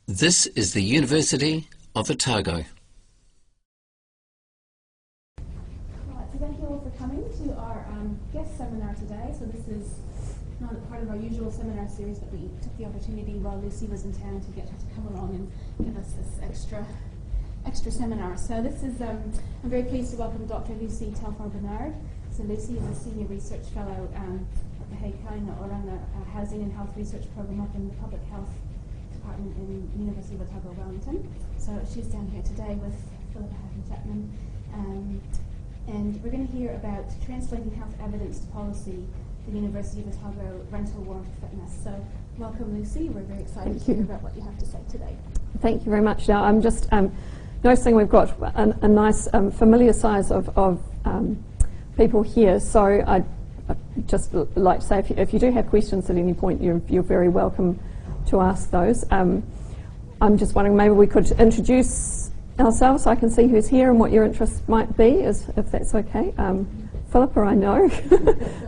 This is the University of Otago. Right, so thank you all for coming to our guest seminar today. So this is not part of our usual seminar series, but we took the opportunity while Lucy was in town to get her to come along and give us this extra seminar. So this is, I'm very pleased to welcome Dr. Lucy Telfar-Bernard. So Lucy is a senior research fellow at the Hague County or on the Housing and Health Research Program up in the Public Health Department in the University of Otago, Wellington. So she's down here today with Philippa Chapman. And we're going to hear about translating health evidence to policy, the University of Otago rental warrant of fitness. So welcome, Lucy. We're very excited to hear about what you have to say today. Thank you very much. Now, I'm just noticing we've got a nice familiar size of people here. So I'd just like to say, if you do have questions at any point, you're very welcome to ask those. I'm just wondering, maybe we could introduce ourselves so I can see who's here and what your interest might be, if that's okay. Philippa, I know,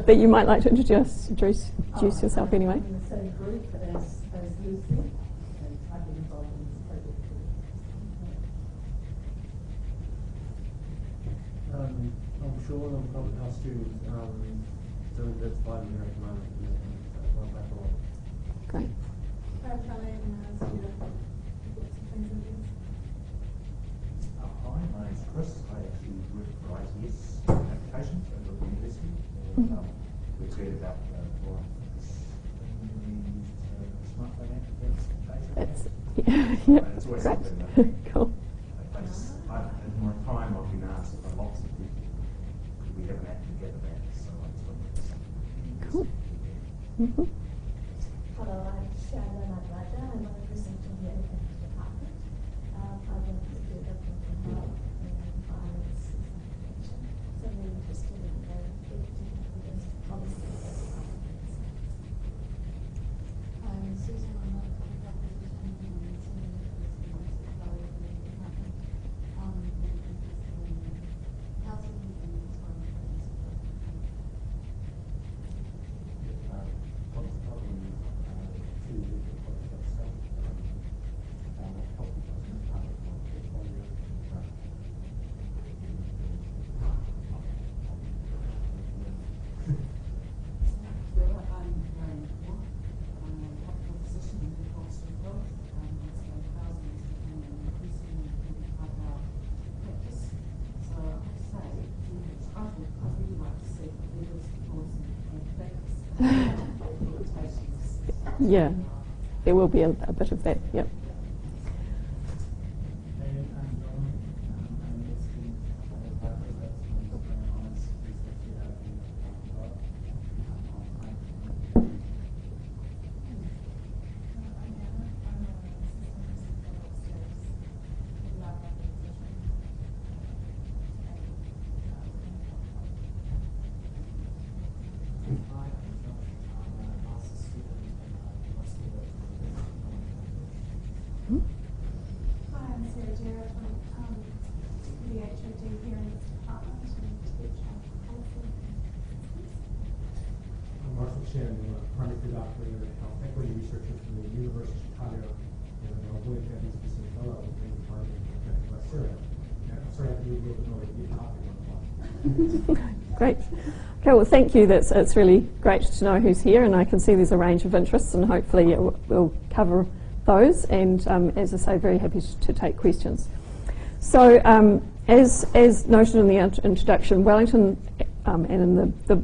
but you might like to introduce yourself anyway. I'm in the same group as Lucy, and I've been involved in this project. I'm Sean, I'm a public health student, doing that's 5 years at the moment. Great. Hi, my name's Chris. I actually work for ITS applications at the university, and we've heard about Warrant of Fitness smartphone applications. It's always great. something that Cool. in my time I've been asked by lots of people, could we have an app together about it, so I just wanted to do something. Cool. Mm-hmm. Hello, I'm Sharon Raja. I'm a researcher in the Education Department. I work with the Department of Health and Violence and Prevention. So I'm really interested in the evidence policy. I'm Susan. I'm a public health physician and I'm a senior research fellow in the department. I'm interested in housing and as well as Yeah, there will be a bit of that, yep. Primary doctor and health equity researcher from the University of Chicago, and I'm going to have this specific fellow in the Department of Australia. I'm sorry I have to do a little bit more of a topic. Great. Okay, well, thank you. It's really great to know who's here, and I can see there's a range of interests, and hopefully we'll cover those. And as I say, very happy to take questions. So, as noted in the introduction, Wellington and in the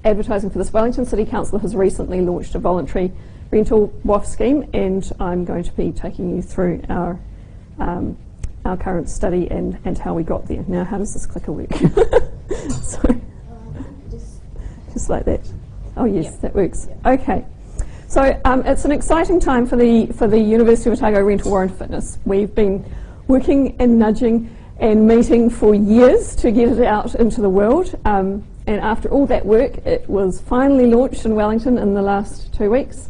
advertising for this, Wellington City Council has recently launched a voluntary rental WAF scheme, and I'm going to be taking you through our current study and how we got there. Now, how does this clicker work? Sorry. Just like that. Oh yes, yep. That works. Yep. Okay. So it's an exciting time for the University of Otago rental warrant of fitness. We've been working and nudging and meeting for years to get it out into the world. And after all that work, it was finally launched in Wellington in the last 2 weeks.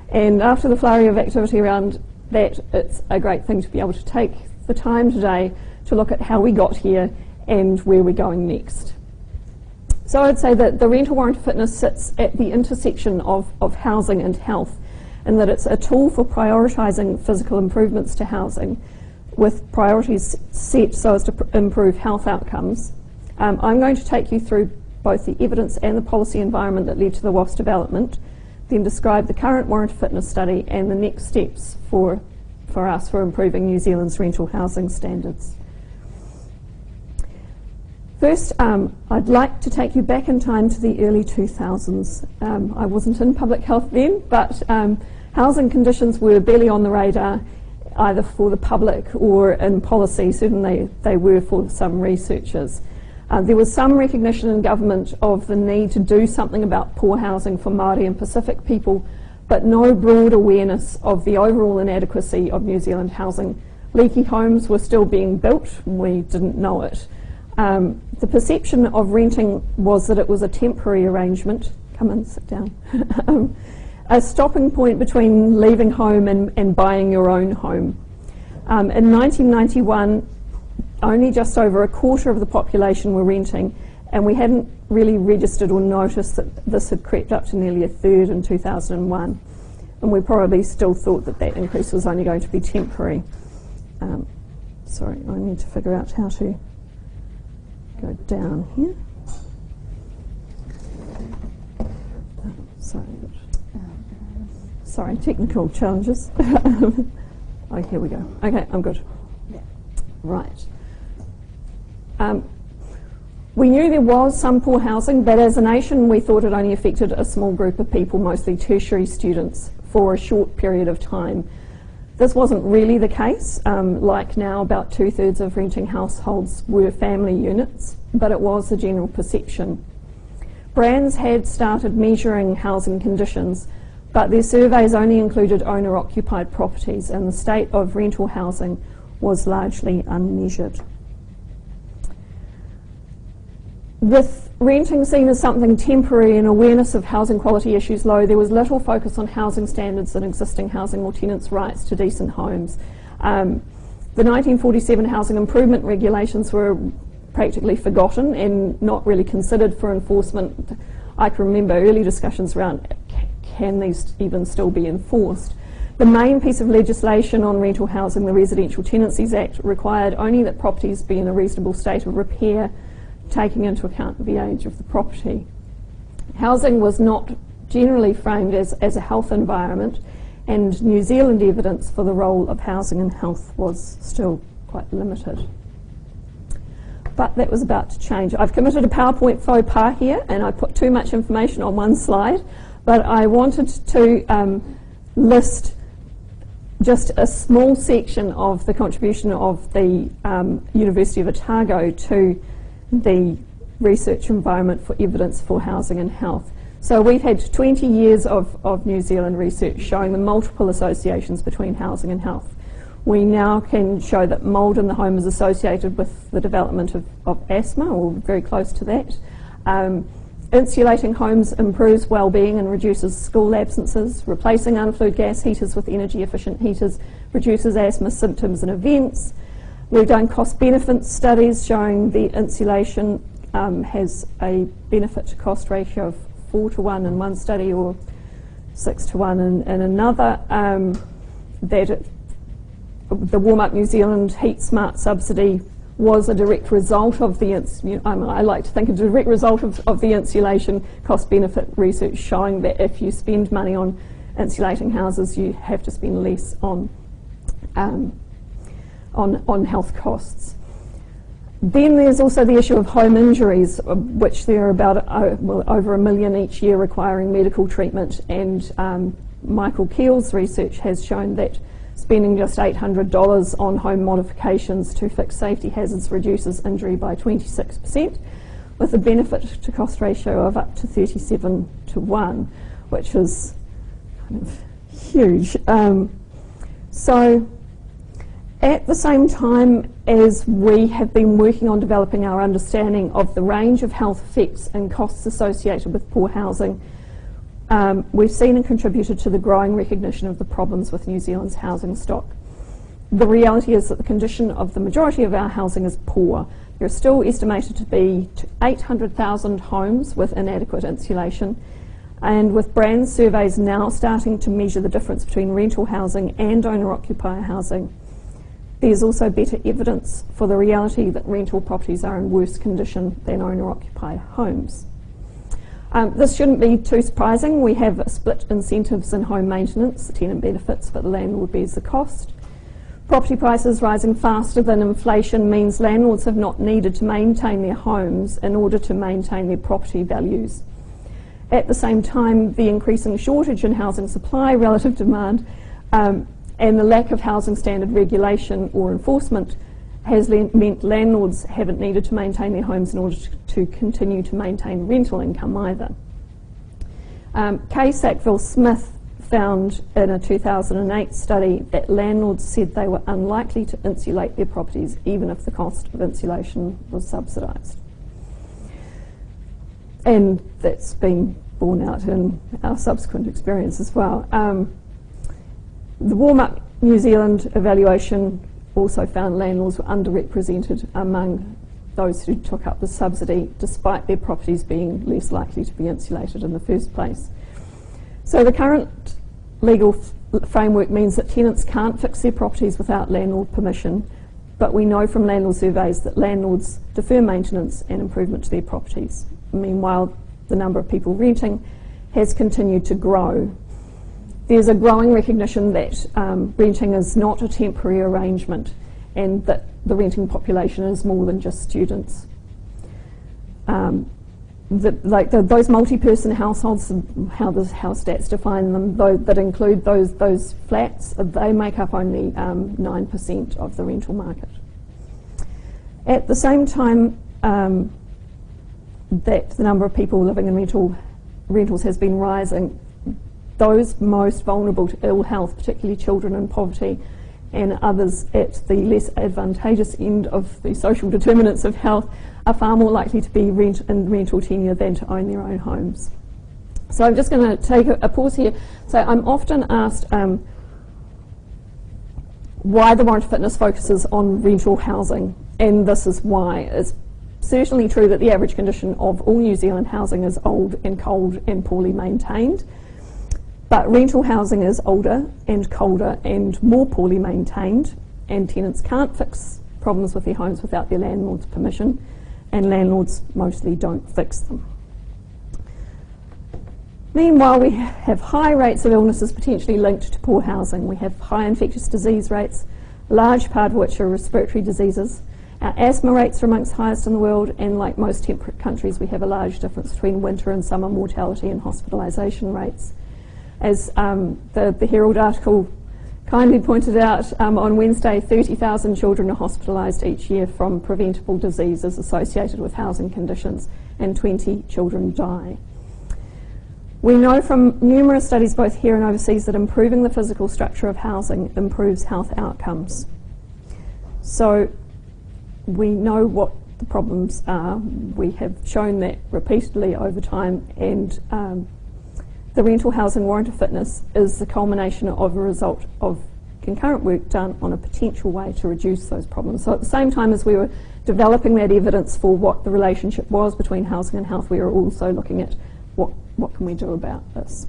And after the flurry of activity around that, it's a great thing to be able to take the time today to look at how we got here and where we're going next. So I'd say that the rental warrant of fitness sits at the intersection of housing and health. in that it's a tool for prioritising physical improvements to housing, with priorities set so as to improve health outcomes. I'm going to take you through both the evidence and the policy environment that led to the WAFS development, then describe the current Warrant of Fitness study and the next steps for us for improving New Zealand's rental housing standards. First, I'd like to take you back in time to the early 2000s. I wasn't in public health then, but housing conditions were barely on the radar, either for the public or in policy. Certainly they were for some researchers. There was some recognition in government of the need to do something about poor housing for Māori and Pacific people, but no broad awareness of the overall inadequacy of New Zealand housing. Leaky homes were still being built, we didn't know it. The perception of renting was that it was a temporary arrangement. Come in, sit down. A stopping point between leaving home and buying your own home. In 1991, only just over a quarter of the population were renting, and we hadn't really registered or noticed that this had crept up to nearly a third in 2001. And we probably still thought that that increase was only going to be temporary. Sorry, I need to figure out how to go down here. Sorry, technical challenges. Oh, here we go. Okay, I'm good. Yeah. Right. We knew there was some poor housing, but as a nation we thought it only affected a small group of people, mostly tertiary students, for a short period of time. This wasn't really the case. Like now, about 2/3 of renting households were family units, but it was the general perception. Brands had started measuring housing conditions, but their surveys only included owner-occupied properties, and the state of rental housing was largely unmeasured. With renting seen as something temporary and awareness of housing quality issues low, there was little focus on housing standards and existing housing or tenants' rights to decent homes. The 1947 Housing Improvement Regulations were practically forgotten and not really considered for enforcement. I can remember early discussions around, can these even still be enforced? The main piece of legislation on rental housing, the Residential Tenancies Act, required only that properties be in a reasonable state of repair, taking into account the age of the property. Housing was not generally framed as a health environment, and New Zealand evidence for the role of housing and health was still quite limited. But that was about to change. I've committed a PowerPoint faux pas here, and I put too much information on one slide, but I wanted to list just a small section of the contribution of the University of Otago to the research environment for evidence for housing and health. So we've had 20 years of New Zealand research showing the multiple associations between housing and health. We now can show that mould in the home is associated with the development of asthma, or very close to that. Insulating homes improves well-being and reduces school absences. Replacing unflued gas heaters with energy-efficient heaters reduces asthma symptoms and events. We've done cost-benefit studies showing the insulation has a benefit-to-cost ratio of 4:1 in one study, or 6:1 in another. The Warm Up New Zealand Heat Smart subsidy was a direct result of the, I like to think, a direct result of the insulation cost-benefit research showing that if you spend money on insulating houses, you have to spend less on health costs. Then there's also the issue of home injuries, which there are about over 1 million each year requiring medical treatment, and Michael Keel's research has shown that spending just $800 on home modifications to fix safety hazards reduces injury by 26%, with a benefit-to-cost ratio of up to 37:1, which is kind of huge. So at the same time as we have been working on developing our understanding of the range of health effects and costs associated with poor housing, we've seen and contributed to the growing recognition of the problems with New Zealand's housing stock. The reality is that the condition of the majority of our housing is poor. There are still estimated to be 800,000 homes with inadequate insulation. And with brand surveys now starting to measure the difference between rental housing and owner-occupier housing, there's also better evidence for the reality that rental properties are in worse condition than owner-occupier homes. This shouldn't be too surprising. We have split incentives in home maintenance. The tenant benefits, but the landlord bears the cost. Property prices rising faster than inflation means landlords have not needed to maintain their homes in order to maintain their property values. At the same time, the increasing shortage in housing supply relative to demand and the lack of housing standard regulation or enforcement has meant landlords haven't needed to maintain their homes in order to continue to maintain rental income either. Kay Sackville-Smith found in a 2008 study that landlords said they were unlikely to insulate their properties even if the cost of insulation was subsidised. And that's been borne out in our subsequent experience as well. The Warm Up New Zealand evaluation also found landlords were underrepresented among those who took up the subsidy, despite their properties being less likely to be insulated in the first place. So the current legal framework means that tenants can't fix their properties without landlord permission, but we know from landlord surveys that landlords defer maintenance and improvement to their properties. Meanwhile, the number of people renting has continued to grow. There's a growing recognition that renting is not a temporary arrangement and that the renting population is more than just students. Those multi-person households, how the house stats define them, that include those flats, they make up only 9% of the rental market. At the same time that the number of people living in rentals has been rising, those most vulnerable to ill health, particularly children in poverty and others at the less advantageous end of the social determinants of health, are far more likely to be in rental tenure than to own their own homes. So I'm just going to take a pause here. So I'm often asked why the Warrant of Fitness focuses on rental housing, and this is why. It's certainly true that the average condition of all New Zealand housing is old and cold and poorly maintained, but rental housing is older and colder and more poorly maintained, and tenants can't fix problems with their homes without their landlord's permission, and landlords mostly don't fix them. Meanwhile, we have high rates of illnesses potentially linked to poor housing. We have high infectious disease rates, large part of which are respiratory diseases. Our asthma rates are amongst the highest in the world, and like most temperate countries, we have a large difference between winter and summer mortality and hospitalisation rates. As the Herald article kindly pointed out, on Wednesday, 30,000 children are hospitalised each year from preventable diseases associated with housing conditions, and 20 children die. We know from numerous studies both here and overseas that improving the physical structure of housing improves health outcomes. So we know what the problems are. We have shown that repeatedly over time, and the Rental Housing Warrant of Fitness is the culmination of a result of concurrent work done on a potential way to reduce those problems. So at the same time as we were developing that evidence for what the relationship was between housing and health, we were also looking at what can we do about this.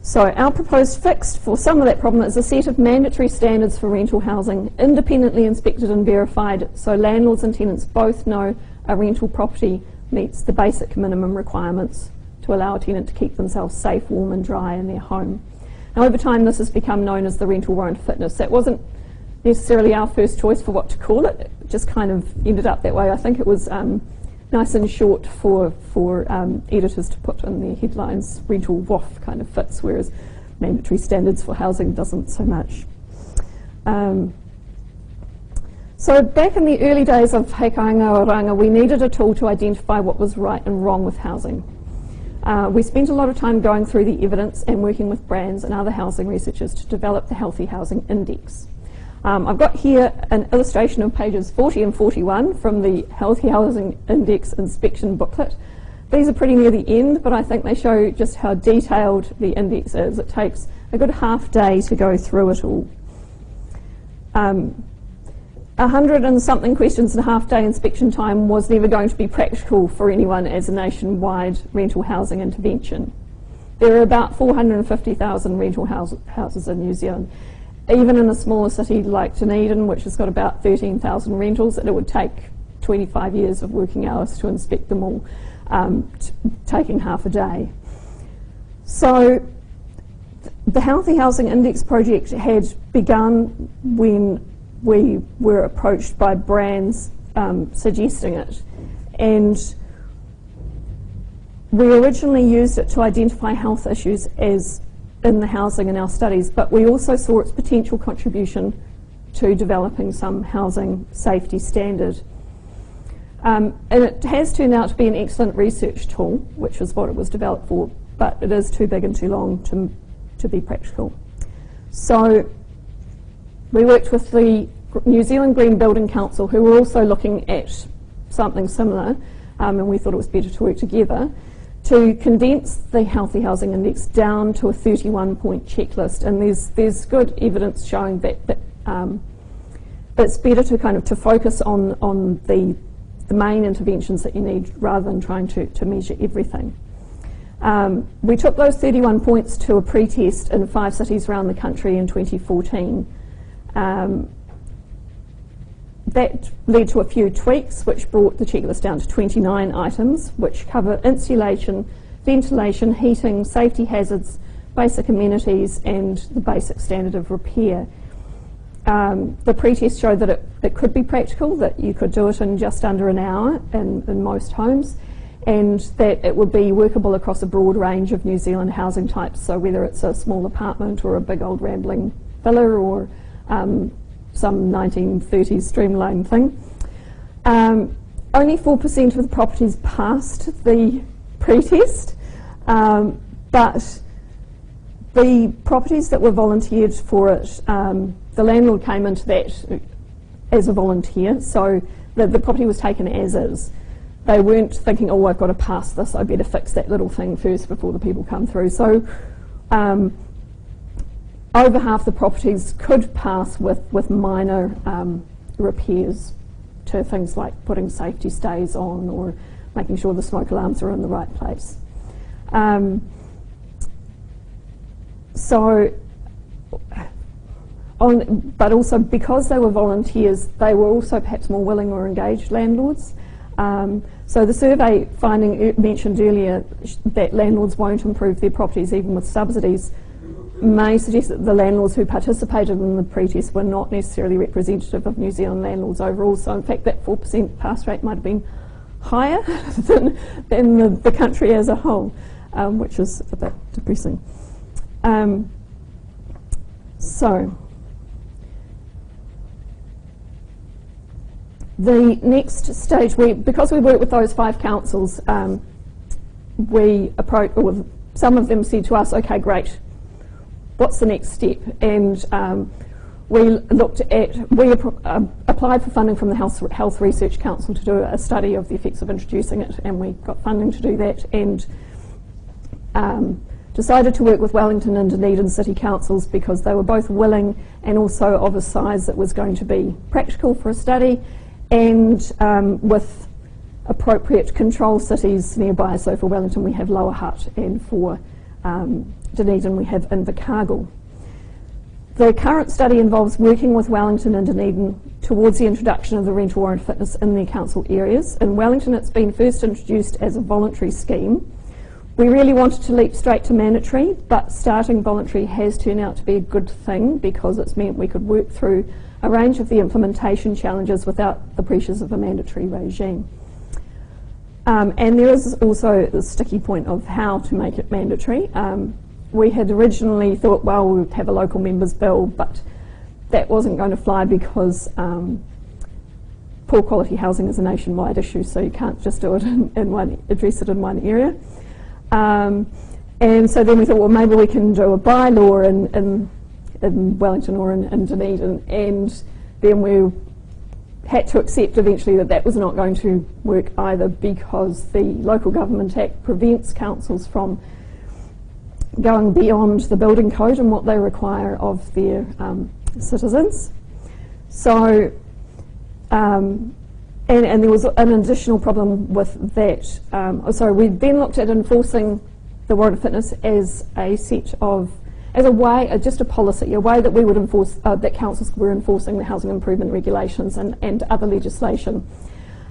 So our proposed fix for some of that problem is a set of mandatory standards for rental housing, independently inspected and verified, so landlords and tenants both know a rental property meets the basic minimum requirements to allow a tenant to keep themselves safe, warm and dry in their home. Now over time this has become known as the Rental Warrant of Fitness. That wasn't necessarily our first choice for what to call it. It just kind of ended up that way. I think it was nice and short for editors to put in their headlines. Rental WAF kind of fits, whereas mandatory standards for housing doesn't so much. So back in the early days of He Kāinga Oranga, we needed a tool to identify what was right and wrong with housing. We spent a lot of time going through the evidence and working with brands and other housing researchers to develop the Healthy Housing Index. I've got here an illustration of pages 40 and 41 from the Healthy Housing Index inspection booklet. These are pretty near the end, but I think they show just how detailed the index is. It takes a good half day to go through it all. 100 and something questions and a half day inspection time was never going to be practical for anyone as a nationwide rental housing intervention. There are about 450,000 rental houses in New Zealand. Even in a smaller city like Dunedin, which has got about 13,000 rentals, it would take 25 years of working hours to inspect them all, taking half a day. So the Healthy Housing Index project had begun when we were approached by brands suggesting it, and we originally used it to identify health issues as in the housing in our studies, but we also saw its potential contribution to developing some housing safety standard. And it has turned out to be an excellent research tool, which is what it was developed for, but it is too big and too long to be practical. So we worked with the New Zealand Green Building Council, who were also looking at something similar, and we thought it was better to work together, to condense the Healthy Housing Index down to a 31-point checklist. And there's good evidence showing that it's better to kind of to focus on the main interventions that you need rather than trying to measure everything. We took those 31 points to a pre-test in 5 cities around the country in 2014. That led to a few tweaks, which brought the checklist down to 29 items, which cover insulation, ventilation, heating, safety hazards, basic amenities, and the basic standard of repair. The pre-test showed that it could be practical, that you could do it in just under an hour in most homes, and that it would be workable across a broad range of New Zealand housing types, so whether it's a small apartment or a big old rambling villa or some 1930s streamlined thing. Only 4% of the properties passed the pre-test, but the properties that were volunteered for it, the landlord came into that as a volunteer, so the property was taken as is. They weren't thinking, oh, I've got to pass this, I better fix that little thing first before the people come through. So over half the properties could pass with minor repairs to things like putting safety stays on or making sure the smoke alarms are in the right place. But also because they were volunteers, they were also perhaps more willing or engaged landlords. So the survey finding mentioned earlier that landlords won't improve their properties even with subsidies may suggest that the landlords who participated in the pre-test were not necessarily representative of New Zealand landlords overall. So in fact that 4% pass rate might have been higher than the country as a whole, which is a bit depressing. So the next stage, because we work with those 5 councils, we approached, or some of them said to us, okay, great, what's the next step? And we applied for funding from the Health Research Council to do a study of the effects of introducing it, and we got funding to do that, and decided to work with Wellington and Dunedin City Councils because they were both willing and also of a size that was going to be practical for a study, and with appropriate control cities nearby. So for Wellington we have Lower Hutt, and for Dunedin we have Invercargill. The current study involves working with Wellington and Dunedin towards the introduction of the rental warrant of fitness in their council areas. In Wellington it's been first introduced as a voluntary scheme. We really wanted to leap straight to mandatory, but starting voluntary has turned out to be a good thing because it's meant we could work through a range of the implementation challenges without the pressures of a mandatory regime. And there is also the sticky point of how to make it mandatory. We had originally thought, well, we would have a local members bill, but that wasn't going to fly because poor quality housing is a nationwide issue, so you can't just do it address it in one area. And so then we thought, well, maybe we can do a bylaw in Wellington or in Dunedin, and then we had to accept eventually that that was not going to work either because the Local Government Act prevents councils from going beyond the building code and what they require of their citizens. So And there was an additional problem with that. We then looked at enforcing the Warrant of Fitness as a way, just a policy, a way that we would enforce, that councils were enforcing the housing improvement regulations and other legislation.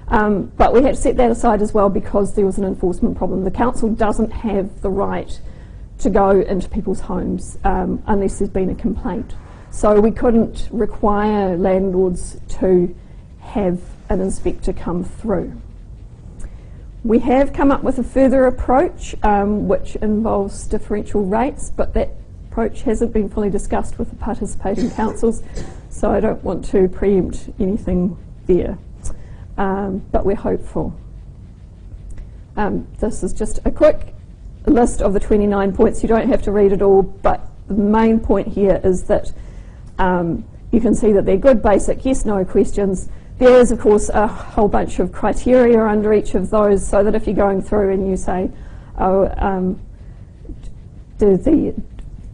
But we had to set that aside as well because there was an enforcement problem. The council doesn't have the right to go into people's homes unless there's been a complaint. So we couldn't require landlords to have an inspector come through. We have come up with a further approach which involves differential rates, but that approach hasn't been fully discussed with the participating councils, so I don't want to preempt anything there, but we're hopeful. This is just a quick list of the 29 points. You don't have to read it all, but the main point here is that you can see that they're good basic yes/no questions. There is, of course, a whole bunch of criteria under each of those, so that if you're going through and you say,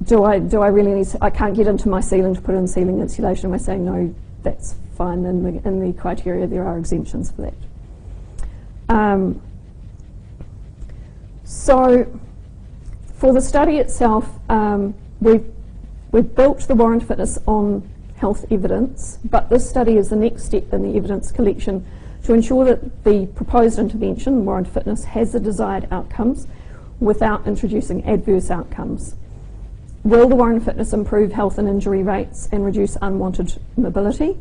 do I really need, I can't get into my ceiling to put in ceiling insulation, we're saying no, that's fine. In the criteria there are exemptions for that. So for the study itself, we've built the Warrant of Fitness on health evidence, but this study is the next step in the evidence collection to ensure that the proposed intervention, Warrant of Fitness, has the desired outcomes without introducing adverse outcomes. Will the Warrant of Fitness improve health and injury rates and reduce unwanted mobility,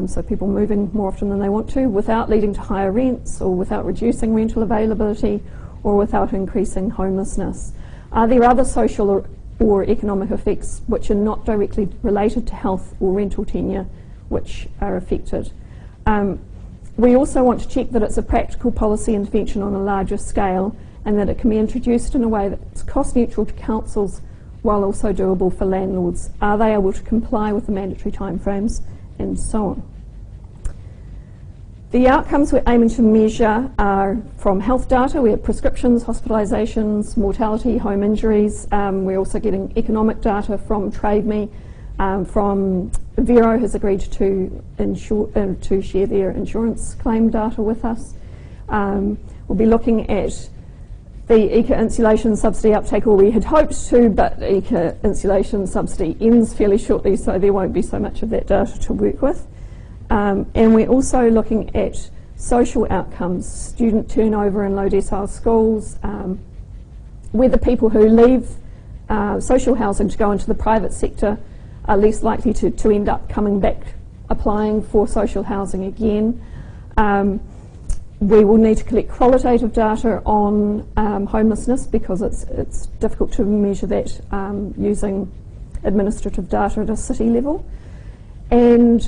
so people moving more often than they want to, without leading to higher rents or without reducing rental availability or without increasing homelessness? Are there other social or economic effects which are not directly related to health or rental tenure which are affected? We also want to check that it's a practical policy intervention on a larger scale and that it can be introduced in a way that's cost neutral to councils while also doable for landlords. Are they able to comply with the mandatory timeframes, and so on? The outcomes we're aiming to measure are from health data. We have prescriptions, hospitalisations, mortality, home injuries. We're also getting economic data from TradeMe. From Vero has agreed to share their insurance claim data with us. We'll be looking at the ECA insulation subsidy uptake, or we had hoped to, but ECA insulation subsidy ends fairly shortly, so there won't be so much of that data to work with. And we're also looking at social outcomes, student turnover in low decile schools, whether people who leave social housing to go into the private sector are less likely to end up coming back applying for social housing again. We will need to collect qualitative data on homelessness because it's difficult to measure that using administrative data at a city level. And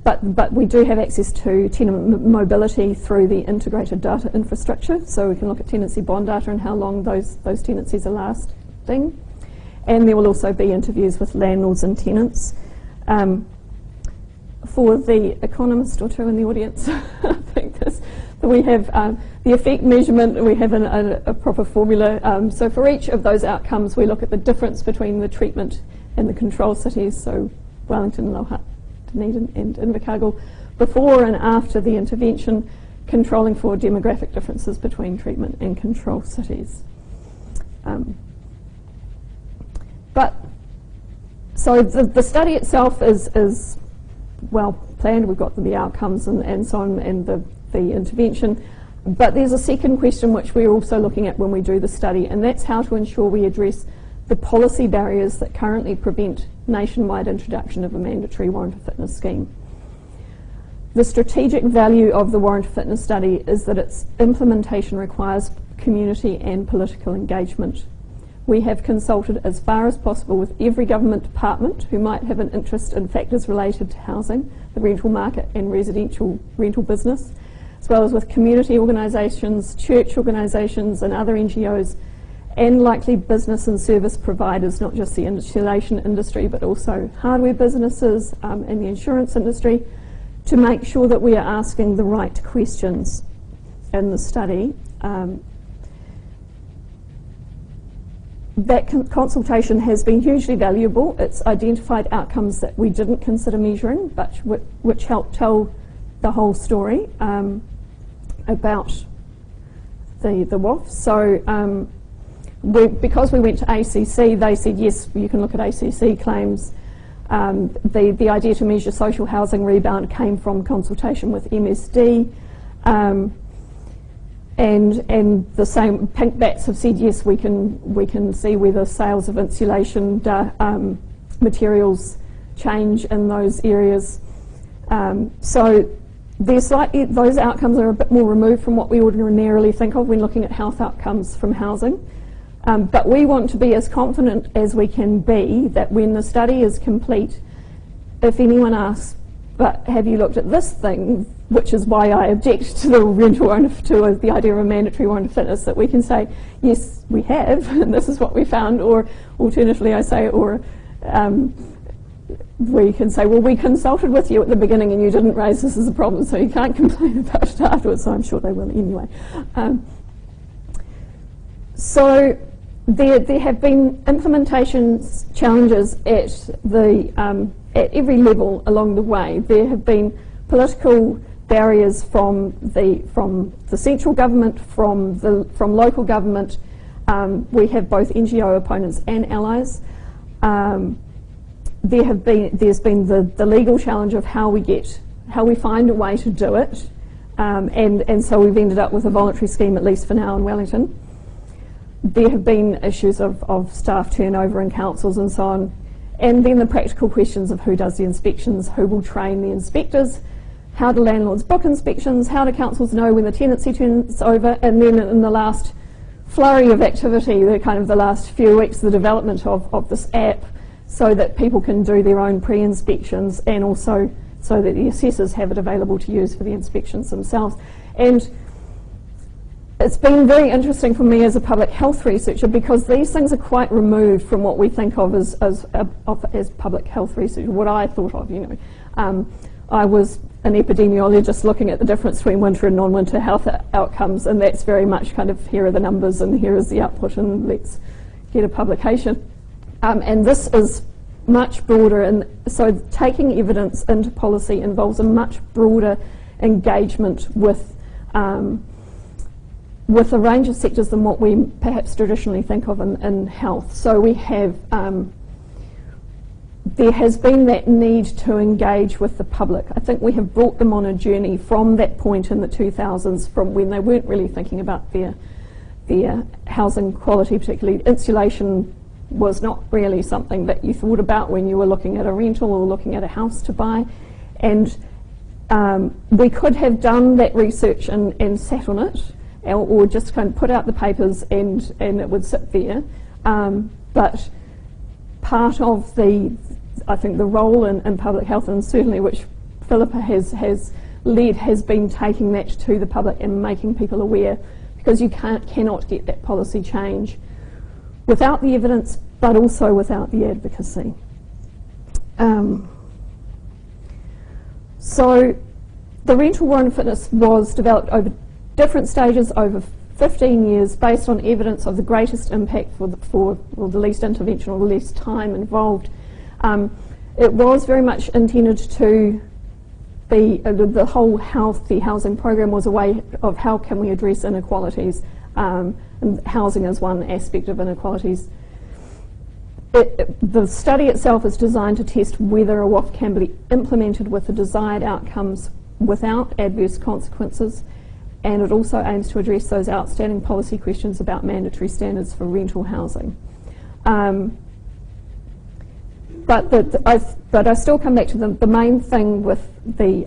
but we do have access to tenant mobility through the integrated data infrastructure, so we can look at tenancy bond data and how long those tenancies are lasting. And there will also be interviews with landlords and tenants. For the economist or two in the audience, I think we have the effect measurement, we have a proper formula. So for each of those outcomes, we look at the difference between the treatment and the control cities, so Wellington, Lower Dunedin and Invercargill, before and after the intervention, controlling for demographic differences between treatment and control cities. So the study itself is well planned. We've got the outcomes and so on, and the intervention. But there's a second question which we're also looking at when we do the study, and that's how to ensure we address the policy barriers that currently prevent nationwide introduction of a mandatory Warrant of Fitness scheme. The strategic value of the Warrant of Fitness study is that its implementation requires community and political engagement. We have consulted as far as possible with every government department who might have an interest in factors related to housing, the rental market and residential rental business, as well as with community organisations, church organisations and other NGOs, and likely business and service providers, not just the insulation industry but also hardware businesses and the insurance industry, to make sure that we are asking the right questions in the study. that consultation has been hugely valuable. It's identified outcomes that we didn't consider measuring, but which help tell the whole story about the WOF. So because we went to ACC, they said, yes, you can look at ACC claims. The idea to measure social housing rebound came from consultation with MSD. And the same, Pink Bats have said, yes, we can see whether sales of insulation materials change in those areas. So those outcomes are a bit more removed from what we ordinarily think of when looking at health outcomes from housing. But we want to be as confident as we can be that when the study is complete, if anyone asks, but have you looked at this thing, which is why I object to the rental warrant, to the idea of a mandatory warrant of fitness, that we can say, yes, we have, and this is what we found, or alternatively I say, or we can say, well, we consulted with you at the beginning and you didn't raise this as a problem, so you can't complain about it afterwards, so I'm sure they will anyway. So there have been implementation challenges at every level along the way. There have been political barriers from the central government, from local government. We have both NGO opponents and allies. There's been the legal challenge of how we find a way to do it, and so we've ended up with a voluntary scheme, at least for now, in Wellington. There have been issues of staff turnover in councils and so on, and then the practical questions of who does the inspections, who will train the inspectors, how do landlords book inspections, how do councils know when the tenancy turns over, and then in the last flurry of activity, the last few weeks, the development of this app so that people can do their own pre-inspections, and also so that the assessors have it available to use for the inspections themselves. And it's been very interesting for me as a public health researcher, because these things are quite removed from what we think of as public health research, what I thought of, I was an epidemiologist looking at the difference between winter and non-winter health outcomes, and that's very much here are the numbers and here is the output and let's get a publication. And this is much broader, and so taking evidence into policy involves a much broader engagement with a range of sectors than what we perhaps traditionally think of in health. So we have, there has been that need to engage with the public. I think we have brought them on a journey from that point in the 2000s, from when they weren't really thinking about their housing quality, particularly insulation was not really something that you thought about when you were looking at a rental or looking at a house to buy. And we could have done that research and sat on it, or just put out the papers and it would sit there. But part of I think the role in public health, and certainly which Philippa has led, has been taking that to the public and making people aware, because you cannot get that policy change without the evidence, but also without the advocacy. So the rental warrant of fitness was developed over different stages over 15 years based on evidence of the greatest impact for the least intervention or the least time involved. It was very much intended to be, the whole healthy housing program was a way of how can we address inequalities, and housing is one aspect of inequalities. The study itself is designed to test whether a WOF can be implemented with the desired outcomes without adverse consequences, and it also aims to address those outstanding policy questions about mandatory standards for rental housing. But I still come back to the main thing with the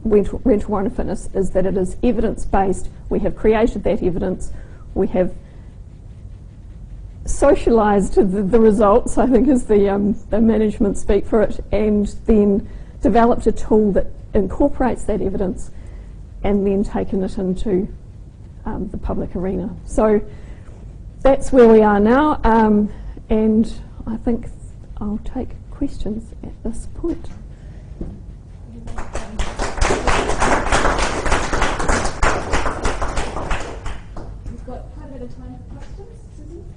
rental warrant of fitness is that it is evidence-based. We have created that evidence. We have socialised the results, I think is the management speak for it, and then developed a tool that incorporates that evidence and then taken it into the public arena. So that's where we are now, and I think I'll take questions at this point. We've got quite a bit of time for questions.